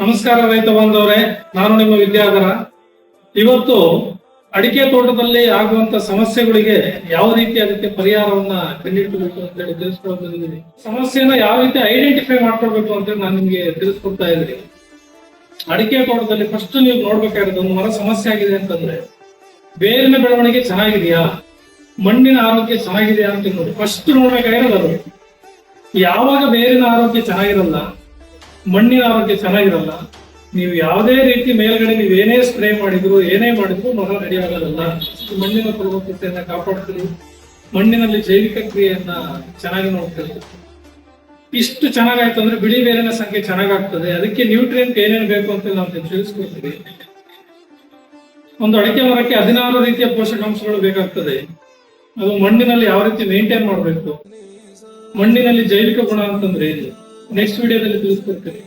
ನಮಸ್ಕಾರ ರೈತ ಬಾಂಧವರೇ, ನಾನು ನಿಮ್ಮ ವಿದ್ಯಾಧರ. ಇವತ್ತು ಅಡಿಕೆ ತೋಟದಲ್ಲಿ ಆಗುವಂತ ಸಮಸ್ಯೆಗಳಿಗೆ ಯಾವ ರೀತಿ ಅದಕ್ಕೆ ಪರಿಹಾರವನ್ನ ಕಂಡುಹಿಡಿಯಬೇಕು ಅಂತ ಹೇಳಿ ತಿಳಿಸ್ಕೊಡ್ತಿದ್ದೀನಿ. ಸಮಸ್ಯೆನ ಯಾವ ರೀತಿ ಐಡೆಂಟಿಫೈ ಮಾಡ್ಕೊಳ್ಬೇಕು ಅಂತ ನಾನು ನಿಮ್ಗೆ ತಿಳಿಸ್ಕೊಡ್ತಾ ಇದ್ದೀನಿ. ಅಡಿಕೆ ತೋಟದಲ್ಲಿ ಫಸ್ಟ್ ನೀವು ನೋಡ್ಬೇಕಾಗಿರೋದು, ಒಂದು ಮರ ಸಮಸ್ಯೆ ಆಗಿದೆ ಅಂತಂದ್ರೆ ಬೇರಿನ ಬೆಳವಣಿಗೆ ಚೆನ್ನಾಗಿದೆಯಾ, ಮಣ್ಣಿನ ಆರೋಗ್ಯ ಚೆನ್ನಾಗಿದೆಯಾ ಅಂತ ನೋಡಿ ಫಸ್ಟ್ ನೋಡ್ಬೇಕಾಗಿರೋದು ಅದು. ಯಾವಾಗ ಬೇರಿನ ಆರೋಗ್ಯ ಚೆನ್ನಾಗಿರಲ್ಲ, ಮಣ್ಣಿನ ಆರೋಗ್ಯ ಚೆನ್ನಾಗಿರಲ್ಲ, ನೀವು ಯಾವುದೇ ರೀತಿ ಮೇಲ್ಗಡೆ ನೀವು ಏನೇ ಸ್ಪ್ರೇ ಮಾಡಿದ್ರು ಏನೇ ಮಾಡಿದ್ರು ಮರ ರೆಡಿ ಆಗೋದಲ್ಲ. ಮಣ್ಣಿನ ಫಲವತ್ತತೆಯನ್ನ ಕಾಪಾಡ್ತೀರಿ, ಮಣ್ಣಿನಲ್ಲಿ ಜೈವಿಕ ಕ್ರಿಯೆಯನ್ನ ಚೆನ್ನಾಗಿ ನೋಡ್ತೀರಿ. ಇಷ್ಟು ಚೆನ್ನಾಗಾಯ್ತು ಅಂದ್ರೆ ಬಿಳಿ ಬೇರಿನ ಸಂಖ್ಯೆ ಚೆನ್ನಾಗಾಗ್ತದೆ. ಅದಕ್ಕೆ ನ್ಯೂಟ್ರಿಯೆಂಟ್ ಏನೇನು ಬೇಕು ಅಂತ ನಾವು ತಿಳಿಸ್ಕೊಡ್ತೀವಿ. ಒಂದು ಅಡಿಕೆ ಮರಕ್ಕೆ 16 ರೀತಿಯ ಪೋಷಕಾಂಶಗಳು ಬೇಕಾಗ್ತದೆ. ಅದು ಮಣ್ಣಿನಲ್ಲಿ ಯಾವ ರೀತಿ ಮೇಂಟೈನ್ ಮಾಡಬೇಕು, ಮಣ್ಣಿನಲ್ಲಿ ಜೈವಿಕ ಗುಣ ಅಂತಂದ್ರೆ ನೆಕ್ಸ್ಟ್ ವಿಡಿಯೋದಲ್ಲಿ ತಿಳಿಸ್ಕೊಡ್ತೀನಿ.